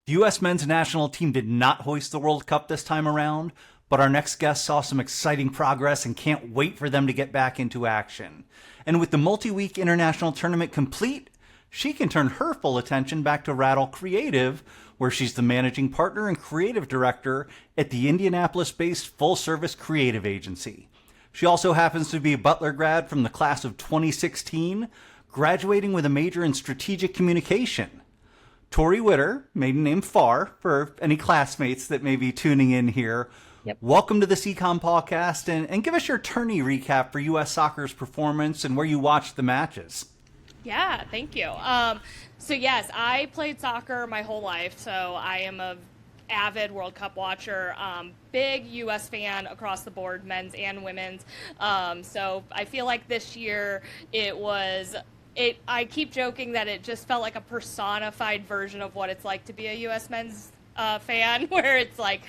The U.S. men's national team did not hoist the World Cup this time around, but our next guest saw some exciting progress and can't wait for them to get back into action. And with the multi-week international tournament complete, she can turn her full attention back to RADL Creative, where she's the managing partner and creative director at the Indianapolis-based full-service creative agency. She also happens to be a Butler grad from the class of 2016, graduating with a major in strategic communication. Tori Witter, maiden name Farr, for any classmates that may be tuning in here. Yep. Welcome to the CCOM Pawcast, and give us your tourney recap for U.S. soccer's performance and where you watched the matches. Yeah, thank you. So yes, I played soccer my whole life, so I am a avid World Cup watcher, big U.S. fan across the board, men's and women's. So I feel like this year I keep joking that it just felt like a personified version of what it's like to be a U.S. men's fan, where it's like,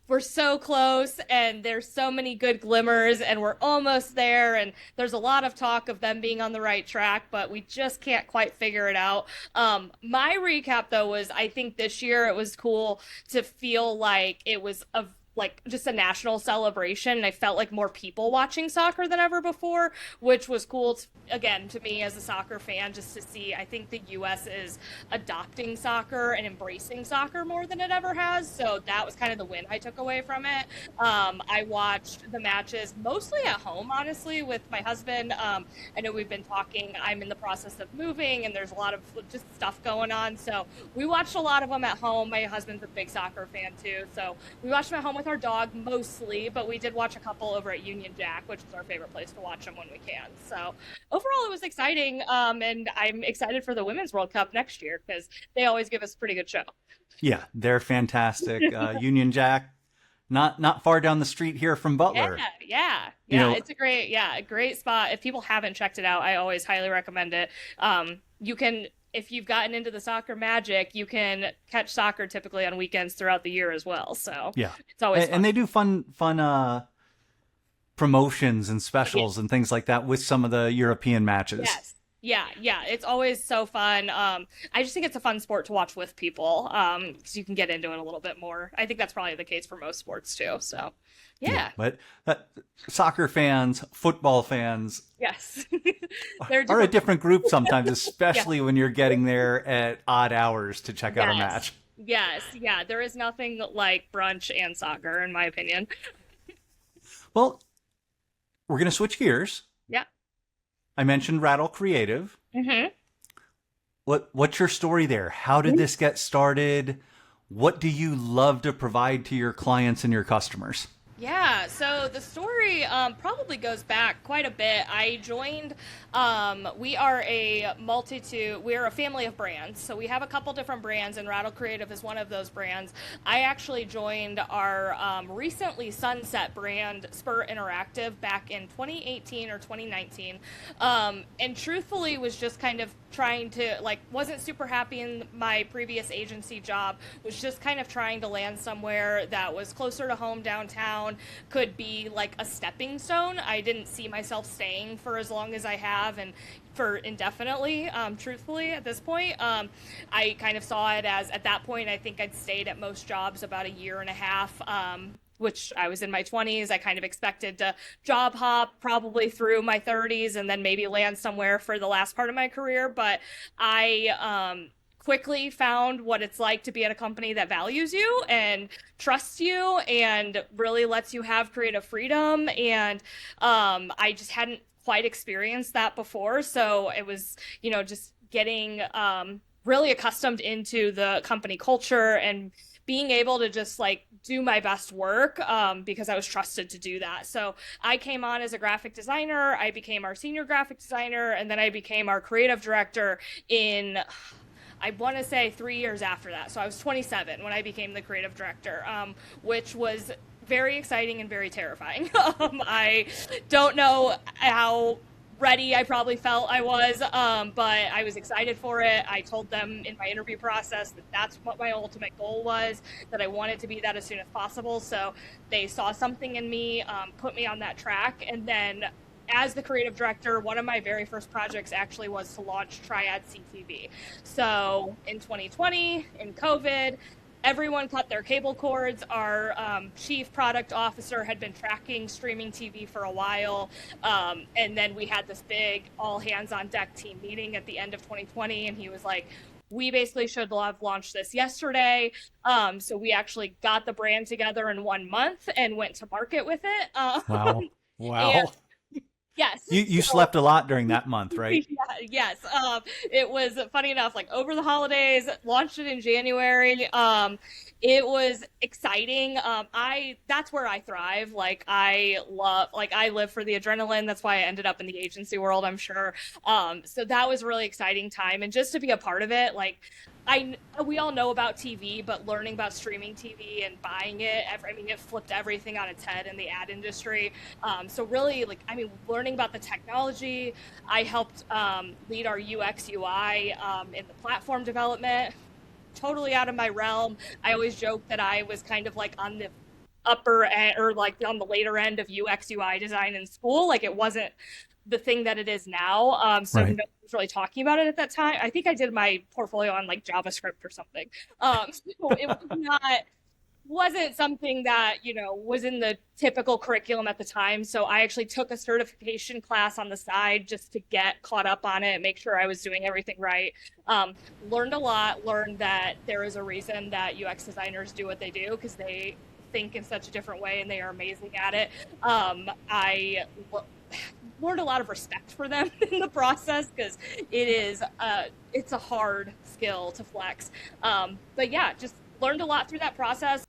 we're so close and there's so many good glimmers and we're almost there, and there's a lot of talk of them being on the right track, but we just can't quite figure it out. My recap though was, I think this year it was cool to feel like it was just a national celebration, and I felt like more people watching soccer than ever before, which was cool again to me as a soccer fan, just to see. I think the US is adopting soccer and embracing soccer more than it ever has, so that was kind of the win I took away from it. I watched the matches mostly at home, honestly, with my husband. I know we've been talking, I'm in the process of moving and there's a lot of just stuff going on, so we watched a lot of them at home. My husband's a big soccer fan too, so we watched them at home with our dog mostly, but we did watch a couple over at Union Jack, which is our favorite place to watch them when we can. So overall it was exciting, and I'm excited for the Women's World Cup next year because they always give us a pretty good show. Yeah, they're fantastic. Union Jack, not far down the street here from Butler. Yeah. It's a great spot. If people haven't checked it out, I always highly recommend it. You can, if you've gotten into the soccer magic, you can catch soccer typically on weekends throughout the year as well. So yeah, it's always fun. And they do fun promotions and specials and things like that with some of the European matches. Yes. Yeah. It's always so fun. I just think it's a fun sport to watch with people, because you can get into it a little bit more. I think that's probably the case for most sports too. So yeah. But soccer fans, football fans, yes, are a different group sometimes, especially when you're getting there at odd hours to check out a match. Yes. Yeah. There is nothing like brunch and soccer, in my opinion. Well, we're going to switch gears. Yeah. I mentioned RADL Creative. Mm-hmm. What's your story there? How did this get started? What do you love to provide to your clients and your customers? Yeah, so the story probably goes back quite a bit. I joined, we are a family of brands. So we have a couple different brands, and RADL Creative is one of those brands. I actually joined our recently sunset brand, Spur Interactive, back in 2018 or 2019. And truthfully was just kind of trying to, wasn't super happy in my previous agency job, was just kind of trying to land somewhere that was closer to home downtown, could be like a stepping stone. I didn't see myself staying for as long as I have and for indefinitely, truthfully, at this point. I kind of saw it as, at that point, I think I'd stayed at most jobs about a year and a half, which I was in my 20s. I kind of expected to job hop probably through my 30s and then maybe land somewhere for the last part of my career. But I quickly found what it's like to be at a company that values you and trusts you and really lets you have creative freedom. And I just hadn't quite experienced that before. So it was, just getting really accustomed into the company culture and being able to just do my best work, because I was trusted to do that. So I came on as a graphic designer, I became our senior graphic designer, and then I became our creative director in, I want to say 3 years after that. So I was 27 when I became the creative director, which was very exciting and very terrifying. I don't know how ready I probably felt I was, but I was excited for it. I told them in my interview process that that's what my ultimate goal was, that I wanted to be that as soon as possible. So they saw something in me, put me on that track, and then as the creative director, one of my very first projects actually was to launch Triad CTV. So in 2020, in COVID, everyone cut their cable cords. Our chief product officer had been tracking streaming TV for a while. And then we had this big all hands on deck team meeting at the end of 2020. And he was like, we basically should have launched this yesterday. So we actually got the brand together in 1 month and went to market with it. Wow. Wow. And, yes. You slept a lot during that month, right? Yeah, yes. It was funny enough, like over the holidays, launched it in January. It was exciting. That's where I thrive. I live for the adrenaline. That's why I ended up in the agency world, I'm sure. So that was a really exciting time. And just to be a part of it, we all know about TV, but learning about streaming TV and buying it, it flipped everything on its head in the ad industry. So really, learning about the technology, I helped lead our UX UI in the platform development. Totally out of my realm. I always joke that I was kind of on the upper end or on the later end of UX UI design in school. It wasn't the thing that it is now. So right. No one was really talking about it at that time. I think I did my portfolio on JavaScript or something. So it was wasn't something that, was in the typical curriculum at the time. So I actually took a certification class on the side just to get caught up on it, make sure I was doing everything right. Learned a lot, learned that there is a reason that UX designers do what they do because they think in such a different way and they are amazing at it. I learned a lot of respect for them in the process because it's a hard skill to flex. But yeah, just learned a lot through that process.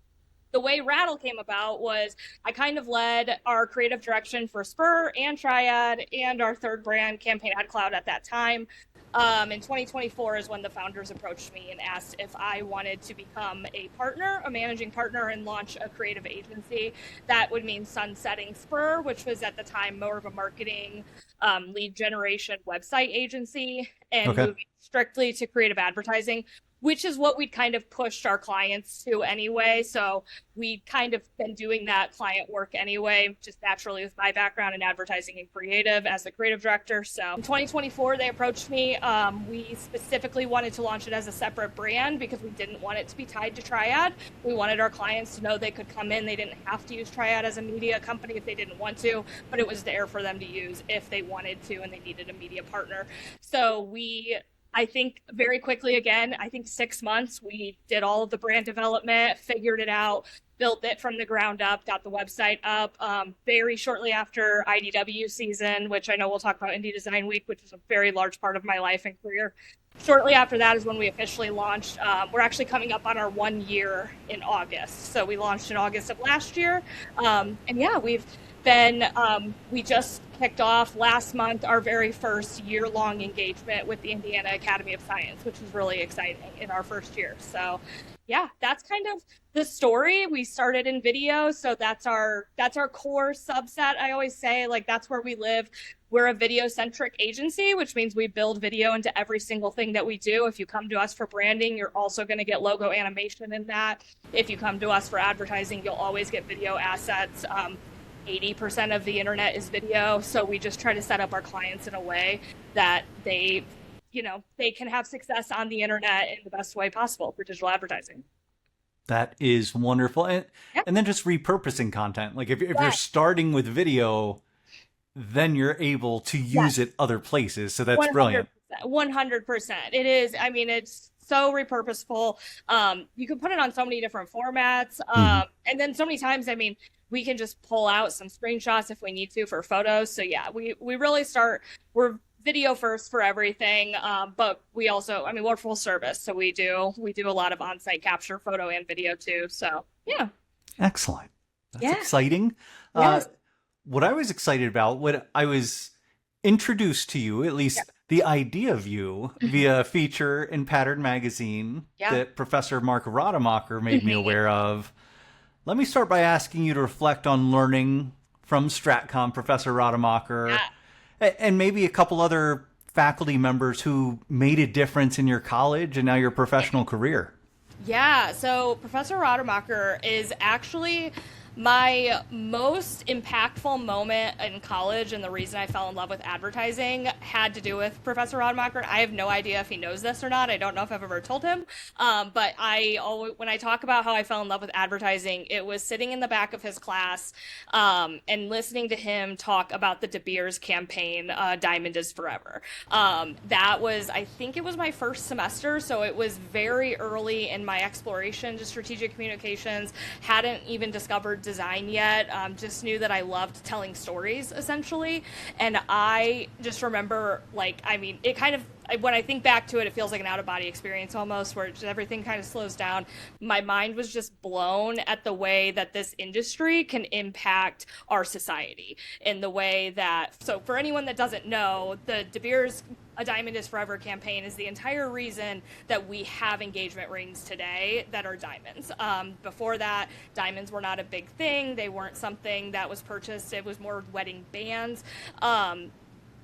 The way RADL came about was I kind of led our creative direction for Spur and Triad and our third brand, Campaign Ad Cloud, at that time. In 2024 is when the founders approached me and asked if I wanted to become a managing partner, and launch a creative agency. That would mean sunsetting Spur, which was at the time more of a marketing lead generation website agency, and moving strictly to creative advertising, which is what we'd kind of pushed our clients to anyway. So we'd kind of been doing that client work anyway, just naturally with my background in advertising and creative as the creative director. So in 2024, they approached me. We specifically wanted to launch it as a separate brand because we didn't want it to be tied to Triad. We wanted our clients to know they could come in. They didn't have to use Triad as a media company if they didn't want to, but it was there for them to use if they wanted to and they needed a media partner. So I think very quickly, again, 6 months, we did all of the brand development, figured it out, built it from the ground up, got the website up. Very shortly after IDW season, which I know we'll talk about Indy Design Week, which is a very large part of my life and career. Shortly after that is when we officially launched. We're actually coming up on our 1 year in August. So we launched in August of last year. And yeah, we just kicked off last month our very first year-long engagement with the Indiana Academy of Science, which was really exciting in our first year. So yeah, that's kind of the story. We started in video, so that's our core subset. I always say, that's where we live. We're a video-centric agency, which means we build video into every single thing that we do. If you come to us for branding, you're also going to get logo animation in that. If you come to us for advertising, you'll always get video assets. 80% of the internet is video, so we just try to set up our clients in a way that they can have success on the internet in the best way possible for digital advertising. That is wonderful. And then just repurposing content. If you're starting with video, then you're able to use it other places. So that's 100%, brilliant. 100%. It is. It's so repurposeful. You can put it on so many different formats. And then so many times, we can just pull out some screenshots if we need to for photos. So yeah, we really we're video first for everything. But we also, we're full service. So we do a lot of on-site capture, photo and video too. So yeah. Excellent. That's exciting. Yes. What I was excited about, what I was introduced to you, at least the idea of you, via a feature in Pattern Magazine that Professor Mark Rademacher made me aware of. Let me start by asking you to reflect on learning from StratCom, Professor Rademacher, and maybe a couple other faculty members who made a difference in your college and now your professional career. Yeah, so Professor Rademacher is actually My most impactful moment in college and the reason I fell in love with advertising had to do with Professor Rademacher. I have no idea if he knows this or not. I don't know if I've ever told him. But when I talk about how I fell in love with advertising, it was sitting in the back of his class and listening to him talk about the De Beers campaign, Diamond is Forever. That was, I think it was my first semester, so it was very early in my exploration to strategic communications. Hadn't even discovered design yet, just knew that I loved telling stories essentially. And I just remember, like, I mean, it kind of, when I think back to it, it feels like an out-of-body experience almost, where just everything kind of slows down. My mind was just blown at the way that this industry can impact our society in the way that, so for anyone that doesn't know, the De Beers A Diamond is Forever campaign is the entire reason that we have engagement rings today that are diamonds. Before that, diamonds were not a big thing. They weren't something that was purchased. It was more wedding bands.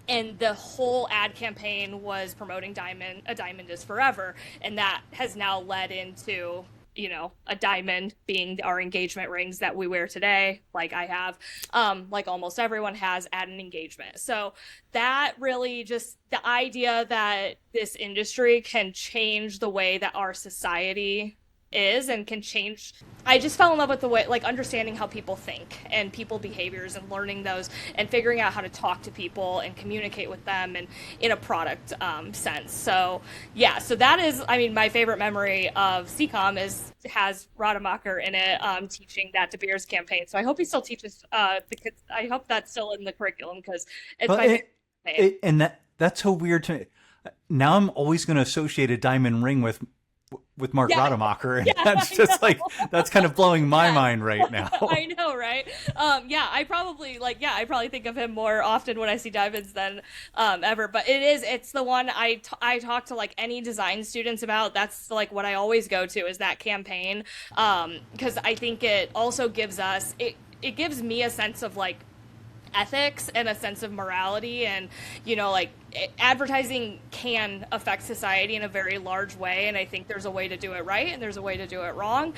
And the whole ad campaign was promoting A Diamond is Forever. And that has now led into, you know, a diamond being our engagement rings that we wear today, like I have, like almost everyone has at an engagement. So that really just, the idea that this industry can change the way that our society is and can change. I just fell in love with the way, like, understanding how people think and people behaviors and learning those and figuring out how to talk to people and communicate with them and in a product sense. So yeah, so that is, I mean, my favorite memory of CCOM has Rademacher in it, teaching that De Beers campaign. So I hope he still teaches the kids. I hope that's still in the curriculum because it's my favorite campaign. And that's so weird to me. Now I'm always going to associate a diamond ring with Mark Rademacher, and that's just like, that's kind of blowing my mind right now. I know, right? I probably think of him more often when I see diamonds than ever. But it's the one I talk to like any design students about. That's like what I always go to is that campaign, because I think it also gives us it gives me a sense of like ethics and a sense of morality, and you know, like advertising can affect society in a very large way, and I think there's a way to do it right and there's a way to do it wrong.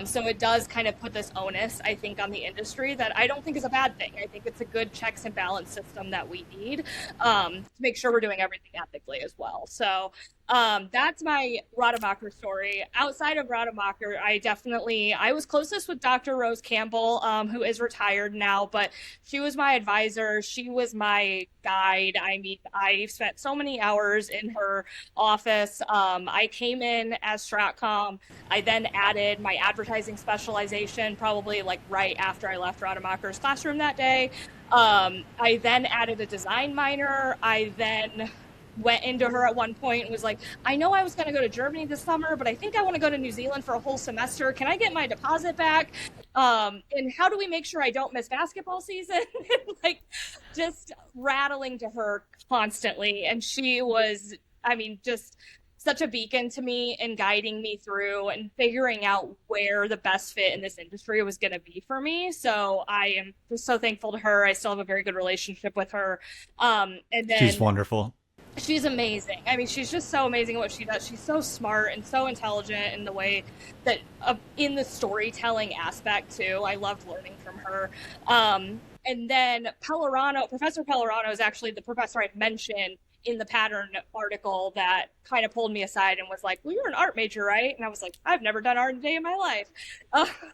So it does kind of put this onus, I think, on the industry that I don't think is a bad thing. I think it's a good checks and balance system that we need to make sure we're doing everything ethically as well. So that's my Rademacher story. Outside of Rademacher, I was closest with Dr. Rose Campbell, who is retired now, but she was my advisor. She was my guide. I mean, I spent so many hours in her office. I came in as Stratcom. I then added my advertising specialization probably like right after I left Rademacher's classroom that day. I then added a design minor. I then went into her at one point and was like, I know I was going to go to Germany this summer, but I think I want to go to New Zealand for a whole semester. Can I get my deposit back? And how do we make sure I don't miss basketball season? Like, just rattling to her constantly. And she was, I mean, just such a beacon to me and guiding me through and figuring out where the best fit in this industry was going to be for me. So I am just so thankful to her. I still have a very good relationship with her. And then she's wonderful. She's amazing. I mean, she's just so amazing at what she does. She's so smart and so intelligent in the way that, in the storytelling aspect too. I loved learning from her. And then Professor Pellerano is actually the professor I mentioned in the pattern article that kind of pulled me aside and was like, well, you're an art major, right? And I was like, I've never done art a day in my life.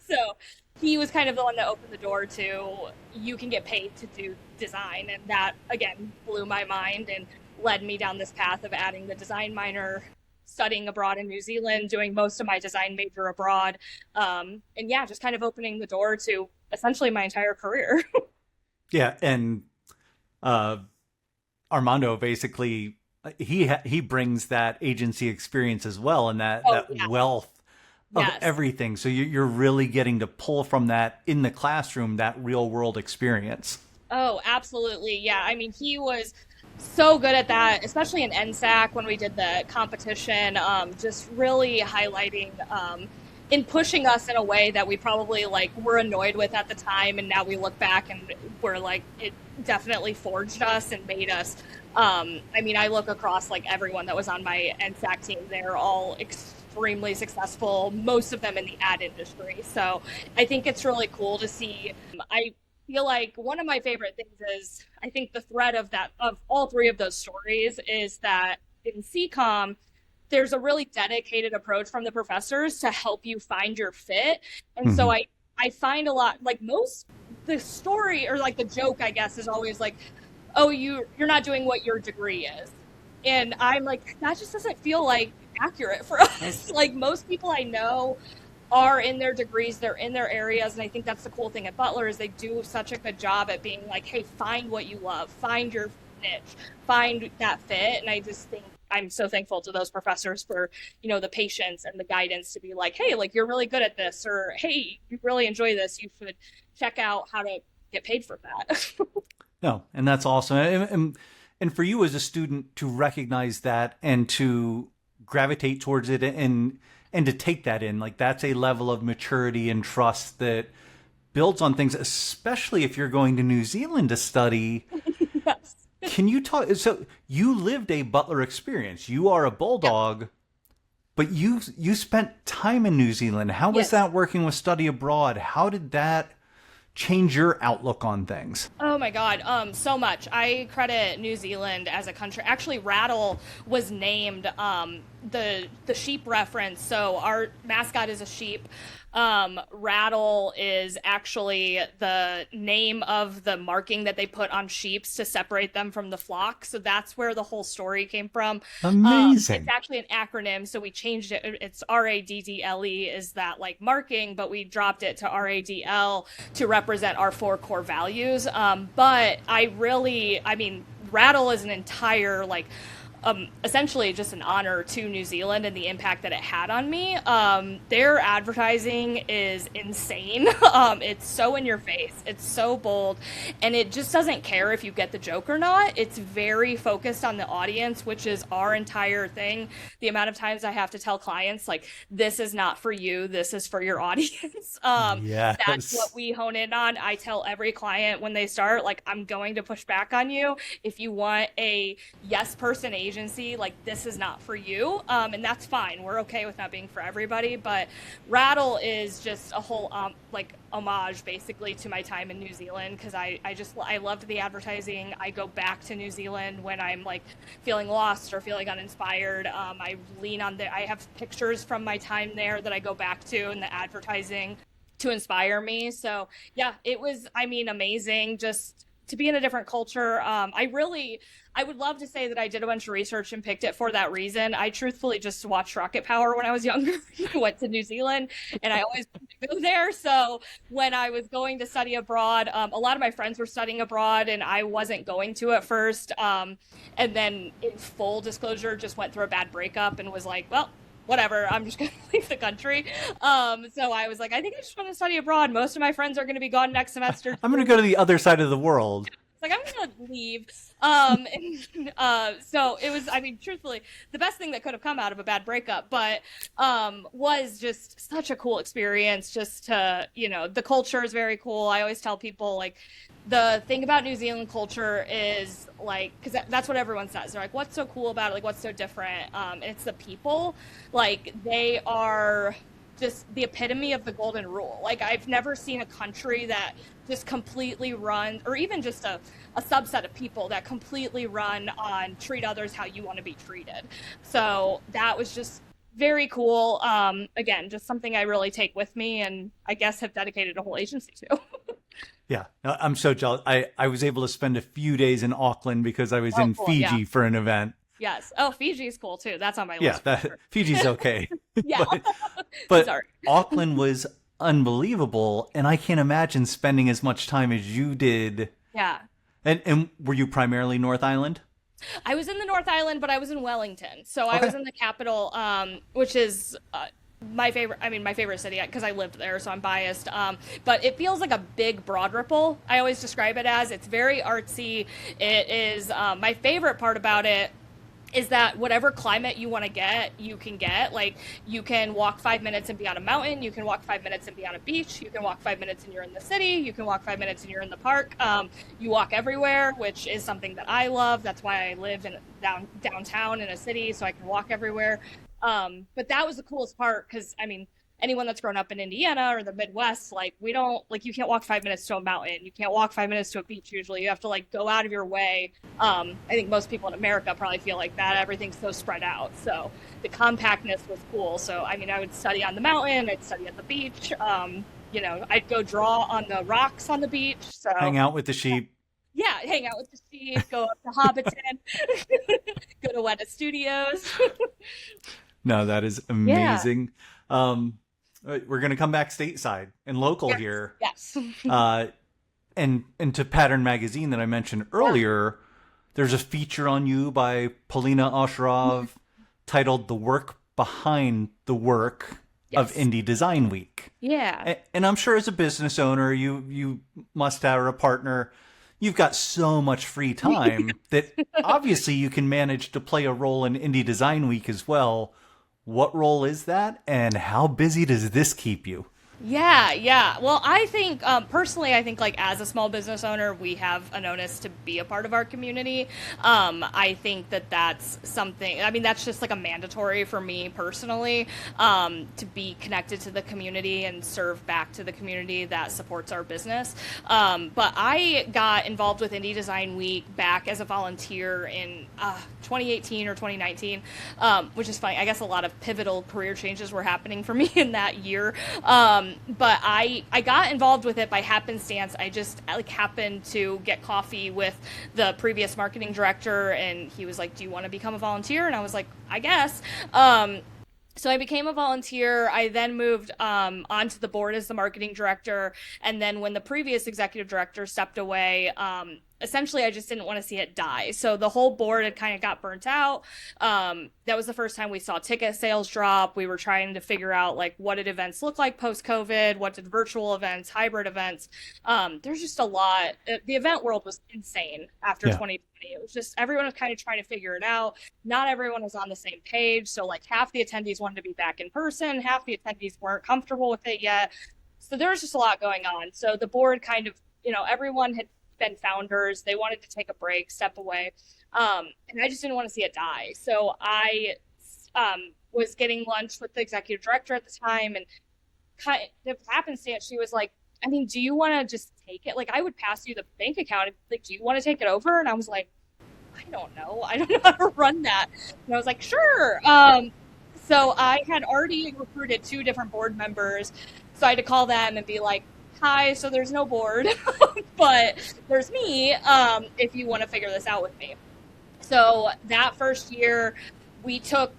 So he was kind of the one that opened the door to, you can get paid to do design. And that, again, blew my mind and led me down this path of adding the design minor, studying abroad in New Zealand, doing most of my design major abroad. And yeah, just kind of opening the door to essentially my entire career. Yeah. And Armando basically, he brings that agency experience as well, and that wealth of everything. So you're really getting to pull from that in the classroom, that real world experience. Oh, absolutely. Yeah. I mean, he was so good at that, especially in NSAC when we did the competition, just really highlighting in pushing us in a way that we probably were annoyed with at the time, and now we look back and we're like, it definitely forged us and made us. I mean, I look across everyone that was on my NSAC team; they're all extremely successful, most of them in the ad industry. So I think it's really cool to see. I feel like one of my favorite things is, I think the thread of all three of those stories is that in CCOM, there's a really dedicated approach from the professors to help you find your fit. And so I find a lot, like the story or like the joke, I guess, is always like, oh, you're not doing what your degree is. And I'm like, that just doesn't feel like accurate for us. Like most people I know are in their degrees, they're in their areas. And I think that's the cool thing at Butler is they do such a good job at being like, hey, find what you love, find your niche, find that fit. And I just think I'm so thankful to those professors for, the patience and the guidance to be like, hey, like you're really good at this, or hey, you really enjoy this. You should check out how to get paid for that. No, and that's awesome. And for you as a student to recognize that and to gravitate towards it and to take that in, like that's a level of maturity and trust that builds on things, especially if you're going to New Zealand to study. Yes. Can you talk? So you lived a Butler experience. You are a Bulldog, yep. But you spent time in New Zealand. How was that working with study abroad? How did that change your outlook on things? Oh my God, so much. I credit New Zealand as a country. Actually, RADL was named the sheep reference. So our mascot is a sheep. RADL is actually the name of the marking that they put on sheeps to separate them from the flock. So that's where the whole story came from. Amazing. It's actually an acronym, so we changed it. It's RADDLE is that like marking, but we dropped it to RADL to represent our 4 core values. But RADL is an entire essentially just an honor to New Zealand and the impact that it had on me. Their advertising is insane. It's so in your face. It's so bold. And it just doesn't care if you get the joke or not. It's very focused on the audience, which is our entire thing. The amount of times I have to tell clients, like, this is not for you. This is for your audience. Yes. That's what we hone in on. I tell every client when they start, like, I'm going to push back on you. If you want a yes person agency, like this is not for you, and that's fine. We're okay with not being for everybody, but RADL is just a whole homage basically to my time in New Zealand, because I loved the advertising. I go back to New Zealand when I'm like feeling lost or feeling uninspired. I lean on I have pictures from my time there that I go back to in the advertising to inspire me. So yeah, it was amazing just to be in a different culture. I would love to say that I did a bunch of research and picked it for that reason. I truthfully just watched Rocket Power when I was younger. Went to New Zealand, and I always wanted to go there. So when I was going to study abroad, a lot of my friends were studying abroad, and I wasn't going to at first. And then, in full disclosure, just went through a bad breakup and was like, well, whatever, I'm just going to leave the country. So I was like, I think I just want to study abroad. Most of my friends are going to be gone next semester. I'm going to go to the other side of the world. Like, I'm going to leave. So it was, truthfully, the best thing that could have come out of a bad breakup, but was just such a cool experience. Just to, the culture is very cool. I always tell people, like, the thing about New Zealand culture is, like, because that's what everyone says. They're like, what's so cool about it? Like, what's so different? And it's the people. Like, they are just the epitome of the golden rule. Like, I've never seen a country that just completely runs, or even just a subset of people that completely run on treat others how you want to be treated. So that was just very cool. Again, just something I really take with me, and I guess have dedicated a whole agency to. Yeah, I'm so jealous. I was able to spend a few days in Auckland because I was in Fiji for an event. Yes. Oh, Fiji's cool too. That's on my list. Yeah, Fiji's okay. Yeah. but Sorry. Auckland was unbelievable, and I can't imagine spending as much time as you did. Yeah. And were you primarily North Island? I was in the North Island, but I was in Wellington. So I was in the capital, which is my favorite city, because I lived there, so I'm biased. But it feels like a big Broad Ripple. I always describe it as. It's very artsy. It is, my favorite part about it is that whatever climate you want to get, you can get. Like, you can walk 5 minutes and be on a mountain. You can walk 5 minutes and be on a beach. You can walk 5 minutes and you're in the city. You can walk 5 minutes and you're in the park. You walk everywhere, which is something that I love. That's why I live in downtown in a city, so I can walk everywhere. But that was the coolest part because, I mean, anyone that's grown up in Indiana or the Midwest, like we don't like you can't walk 5 minutes to a mountain. You can't walk 5 minutes to a beach usually. You have to like go out of your way. I think most people in America probably feel like that. Everything's so spread out. So the compactness was cool. So I mean I would study on the mountain, I'd study at the beach. I'd go draw on the rocks on the beach. So Hang out with the sheep. yeah, hang out with the sheep, go up to Hobbiton, go to Weta Studios. No, that is amazing. We're going to come back stateside and local here. Yes. And to Pattern Magazine that I mentioned earlier, there's a feature on you by Polina Osherov titled The Work Behind the Work of Indy Design Week. Yeah. And I'm sure as a business owner, you must have, or a partner, you've got so much free time that obviously you can manage to play a role in Indy Design Week as well. What role is that, and how busy does this keep you? Yeah. Well, I think personally, I think like as a small business owner, we have an onus to be a part of our community. I think that that's something. I mean, that's just like a mandatory for me personally to be connected to the community and serve back to the community that supports our business. But I got involved with Indy Design Week back as a volunteer in 2018 or 2019, which is funny. I guess a lot of pivotal career changes were happening for me in that year. But I got involved with it by happenstance. I just like happened to get coffee with the previous marketing director, and he was like, "Do you want to become a volunteer?" And I was like, "I guess." So I became a volunteer. I then moved onto the board as the marketing director. And then when the previous executive director stepped away, essentially I just didn't want to see it die. So the whole board had kind of got burnt out. That was the first time we saw ticket sales drop. We were trying to figure out like what did events look like post-COVID? What did virtual events, hybrid events? There's just a lot. The event world was insane after 2020. It was just everyone was kind of trying to figure it out. Not everyone was on the same page. So like half the attendees wanted to be back in person. Half the attendees weren't comfortable with it yet. So there was just a lot going on. So the board kind of, everyone had been founders. They wanted to take a break, step away. And I just didn't want to see it die. So I was getting lunch with the executive director at the time, and kind of happenstance, she was like, I mean, do you want to just take it? Like, I would pass you the bank account. Like, do you want to take it over? And I was like, I don't know. I don't know how to run that. And I was like, sure. So I had already recruited 2 different board members. So I had to call them and be like, hi, so there's no board, but there's me if you want to figure this out with me. So that first year, we took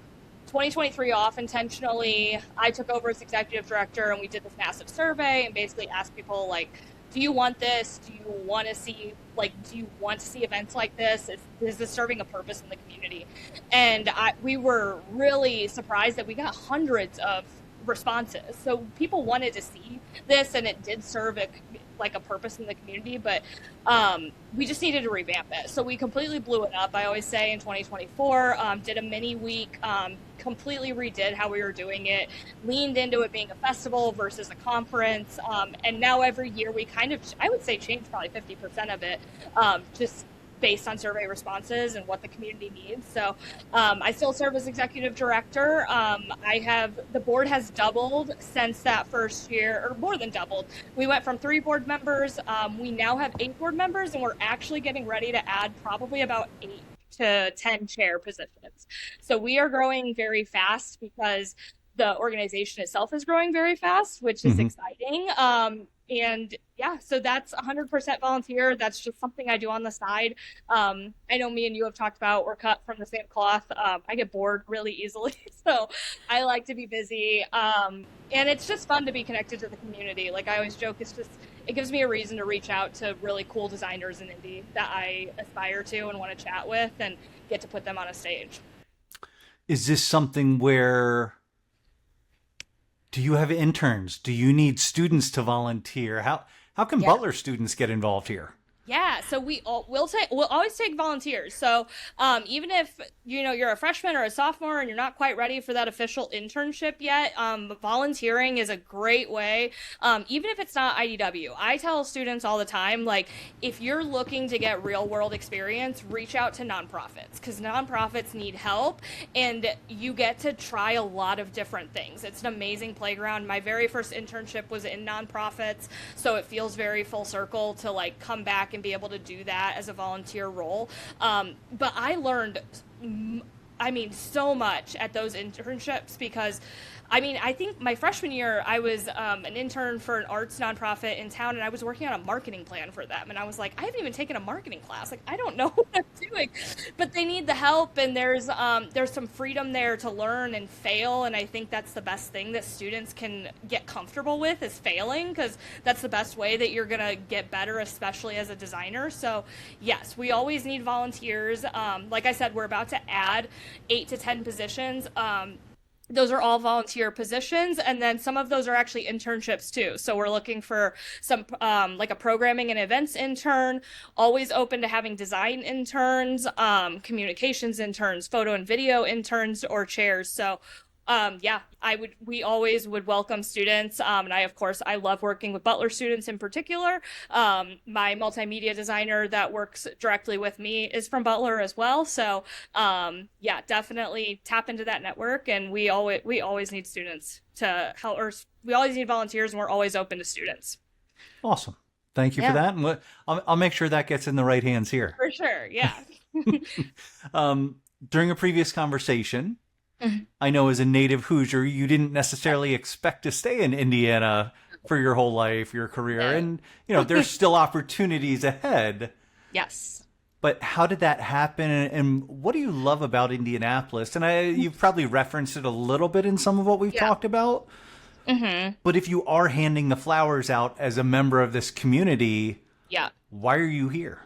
2023 off intentionally. I took over as executive director, and we did this massive survey and basically asked people, like, do you want this? Do you want to see, events like this? Is this serving a purpose in the community? And we were really surprised that we got hundreds of responses. So people wanted to see this, and it did serve a purpose in the community, but we just needed to revamp it. So we completely blew it up, I always say, in 2024, did a mini week, completely redid how we were doing it, leaned into it being a festival versus a conference, and now every year we kind of, I would say, change probably 50% of it, just based on survey responses and what the community needs. So I still serve as executive director. The board has doubled since that first year, or more than doubled. We went from 3 board members. We now have 8 board members, and we're actually getting ready to add probably about 8 to 10 chair positions. So we are growing very fast because the organization itself is growing very fast, which is exciting. And yeah, so that's 100% volunteer. That's just something I do on the side. I know me and you have talked about we're cut from the same cloth. I get bored really easily, so I like to be busy. And it's just fun to be connected to the community. Like I always joke, it gives me a reason to reach out to really cool designers in Indy that I aspire to and want to chat with and get to put them on a stage. Is this something where... Do you have interns? Do you need students to volunteer? How can Butler students get involved here? Yeah, so we'll always take volunteers. So even if you're a freshman or a sophomore and you're not quite ready for that official internship yet, volunteering is a great way. Even if it's not IDW, I tell students all the time, like if you're looking to get real world experience, reach out to nonprofits because nonprofits need help, and you get to try a lot of different things. It's an amazing playground. My very first internship was in nonprofits, so it feels very full circle to like come back and be able to do that as a volunteer role. But I learned, so much at those internships because I think my freshman year, I was an intern for an arts nonprofit in town, and I was working on a marketing plan for them. And I was like, I haven't even taken a marketing class. Like, I don't know what I'm doing. But they need the help, and there's some freedom there to learn and fail. And I think that's the best thing that students can get comfortable with is failing, because that's the best way that you're going to get better, especially as a designer. So, yes, we always need volunteers. Like I said, we're about to add 8 to 10 positions. Those are all volunteer positions, and then some of those are actually internships too. So we're looking for some like a programming and events intern, always open to having design interns, communications interns, photo and video interns, or chairs. So yeah, we always would welcome students. And of course, I love working with Butler students in particular. My multimedia designer that works directly with me is from Butler as well. So, yeah, definitely tap into that network. And we always need students to help, or we always need volunteers, and we're always open to students. Awesome. Thank you for that. And I'll make sure that gets in the right hands here. For sure. Yeah. During a previous conversation, I know as a native Hoosier, you didn't necessarily expect to stay in Indiana for your whole life, your career. And, there's still opportunities ahead. Yes. But how did that happen? And what do you love about Indianapolis? And you've probably referenced it a little bit in some of what we've talked about. Mm-hmm. But if you are handing the flowers out as a member of this community, why are you here?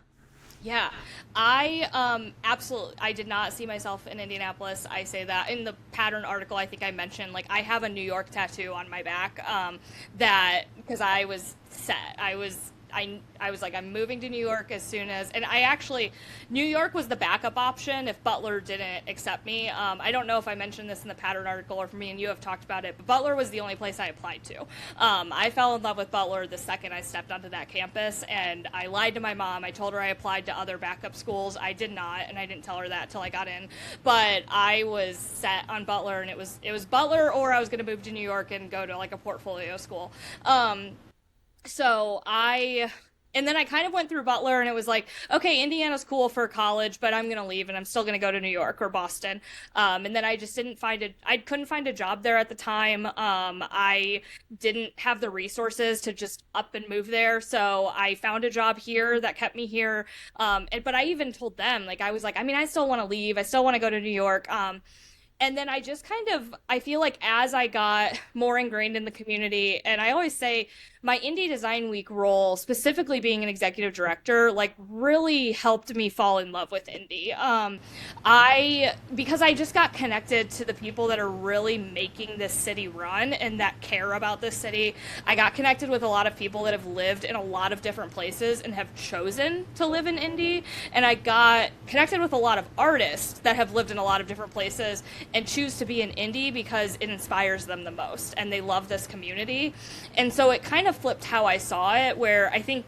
Yeah, I absolutely, I did not see myself in Indianapolis. I say that in the pattern article, I think I mentioned, like, I have a New York tattoo on my back, that, because I was set. I was like, I'm moving to New York as soon as, and New York was the backup option if Butler didn't accept me. I don't know if I mentioned this in the pattern article or if me and you have talked about it, but Butler was the only place I applied to. I fell in love with Butler the second I stepped onto that campus, and I lied to my mom. I told her I applied to other backup schools. I did not, and I didn't tell her that till I got in. But I was set on Butler, and it was Butler, or I was going to move to New York and go to like a portfolio school. And then I kind of went through Butler, and it was like, okay, Indiana's cool for college, but I'm going to leave and I'm still going to go to New York or Boston. And then I just I couldn't find a job there at the time. I didn't have the resources to just up and move there. So I found a job here that kept me here. But I even told them, like, I was like, I still want to leave. I still want to go to New York. And then I just I feel like as I got more ingrained in the community, and I always say my Indy Design Week role, specifically being an executive director, like really helped me fall in love with Indy. Because I just got connected to the people that are really making this city run and that care about this city. I got connected with a lot of people that have lived in a lot of different places and have chosen to live in Indy. And I got connected with a lot of artists that have lived in a lot of different places and choose to be in Indy because it inspires them the most and they love this community. And so it kind of flipped how I saw it, where I think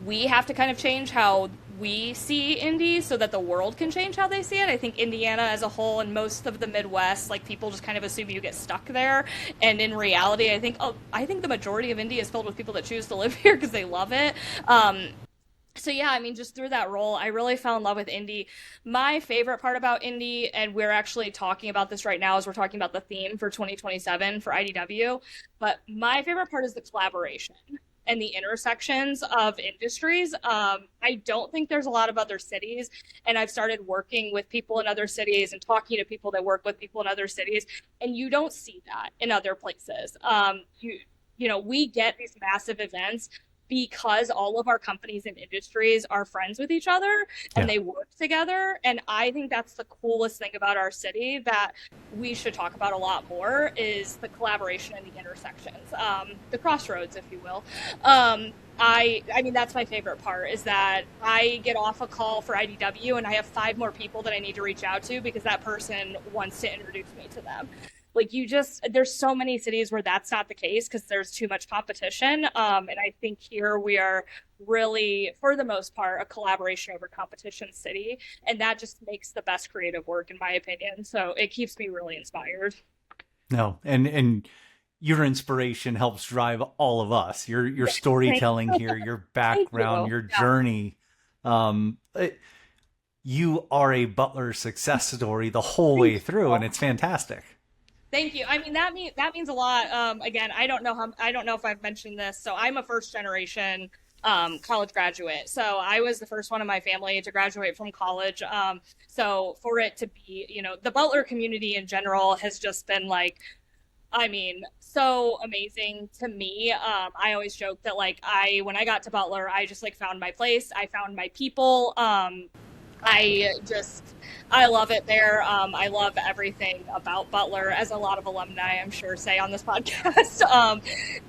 we have to kind of change how we see Indy so that the world can change how they see it. I think Indiana as a whole and most of the Midwest, like, people just kind of assume you get stuck there. And in reality, I think the majority of Indy is filled with people that choose to live here because they love it. So yeah, just through that role, I really fell in love with Indy. My favorite part about Indy, and we're actually talking about this right now as we're talking about the theme for 2027 for IDW, but my favorite part is the collaboration and the intersections of industries. I don't think there's a lot of other cities, and I've started working with people in other cities and talking to people that work with people in other cities, and you don't see that in other places. We get these massive events, because all of our companies and industries are friends with each other and they work together. And I think that's the coolest thing about our city that we should talk about a lot more, is the collaboration and the intersections, the crossroads, if you will. I mean, that's my favorite part, is that I get off a call for IDW and I have 5 more people that I need to reach out to because that person wants to introduce me to them. Like, there's so many cities where that's not the case because there's too much competition. And I think here we are really, for the most part, a collaboration over competition city. And that just makes the best creative work, in my opinion. So it keeps me really inspired. No, and your inspiration helps drive all of us. Your storytelling here, your background, your journey. You are a Butler success story the whole way through, and it's fantastic. Thank you. I mean, that means a lot. Again, I don't know if I've mentioned this. So I'm a first generation college graduate. So I was the first one in my family to graduate from college. So for it to be, the Butler community in general has just been like, I mean, so amazing to me. I always joke that when I got to Butler, I just found my place. I found my people. I love it there. I love everything about Butler, as a lot of alumni, I'm sure, say on this podcast.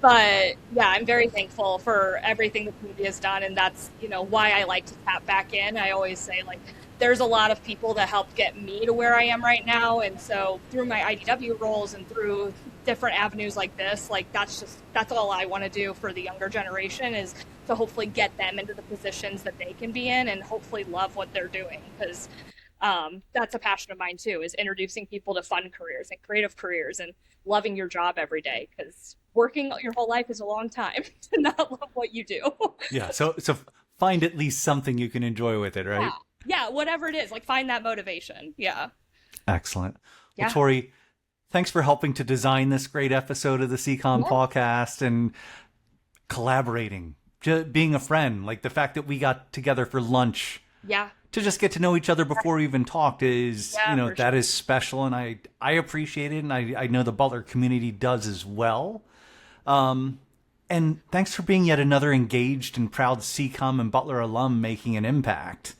But yeah, I'm very thankful for everything the community has done. And that's, why I like to tap back in. I always say, there's a lot of people that helped get me to where I am right now. And so through my IDW roles and through different avenues like this, that's all I want to do for the younger generation, is to hopefully get them into the positions that they can be in and hopefully love what they're doing. Because that's a passion of mine too, is introducing people to fun careers and creative careers and loving your job every day, because working your whole life is a long time to not love what you do. Yeah. So find at least something you can enjoy with it, right? Yeah, whatever it is, find that motivation. Yeah. Excellent. Well, Tori, thanks for helping to design this great episode of the CCOM Pawcast and collaborating, being a friend, the fact that we got together for lunch. Yeah. To just get to know each other before we even talked is, that is special. And I appreciate it. And I know the Butler community does as well. And thanks for being yet another engaged and proud CCOM and Butler alum making an impact.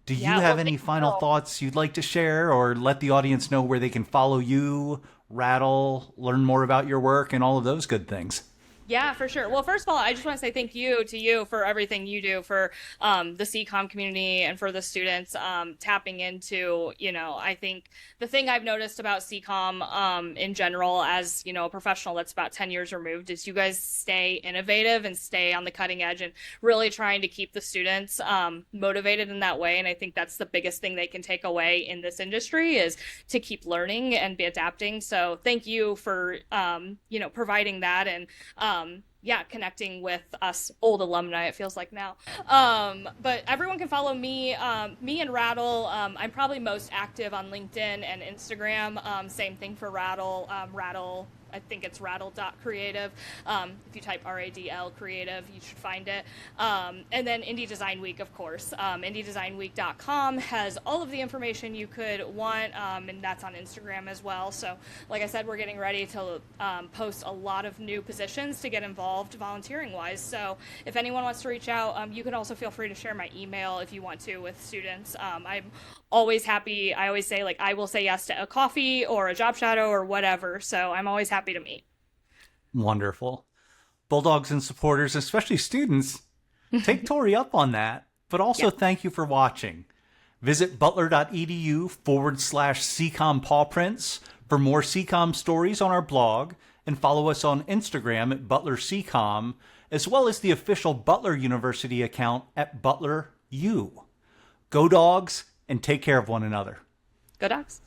Do you have any final thoughts you'd like to share, or let the audience know where they can follow you, RADL, learn more about your work, and all of those good things? Yeah, for sure. Well, first of all, I just want to say thank you to you for everything you do for the CCOM community and for the students tapping into, I think the thing I've noticed about CCOM in general, as, a professional that's about 10 years removed, is you guys stay innovative and stay on the cutting edge and really trying to keep the students motivated in that way. And I think that's the biggest thing they can take away in this industry, is to keep learning and be adapting. So thank you for, providing that and, connecting with us old alumni, it feels like now. But everyone can follow me and RADL. I'm probably most active on LinkedIn and Instagram. Same thing for RADL. RADL, I think it's radl.creative. If you type RADL creative, you should find it. And then Indy Design Week, of course. IndyDesignWeek.com has all of the information you could want, and that's on Instagram as well. So, like I said, we're getting ready to post a lot of new positions to get involved volunteering-wise. So if anyone wants to reach out, you can also feel free to share my email if you want to with students. I'm always happy. I always say, I will say yes to a coffee or a job shadow or whatever. So I'm always happy to meet. Wonderful. Bulldogs and supporters, especially students, take Tori up on that. But also thank you for watching. Visit butler.edu/CCOM pawprints for more CCOM stories on our blog, and follow us on Instagram at Butler CCOM, as well as the official Butler University account at ButlerU. Go Dogs, and take care of one another. Go Dogs.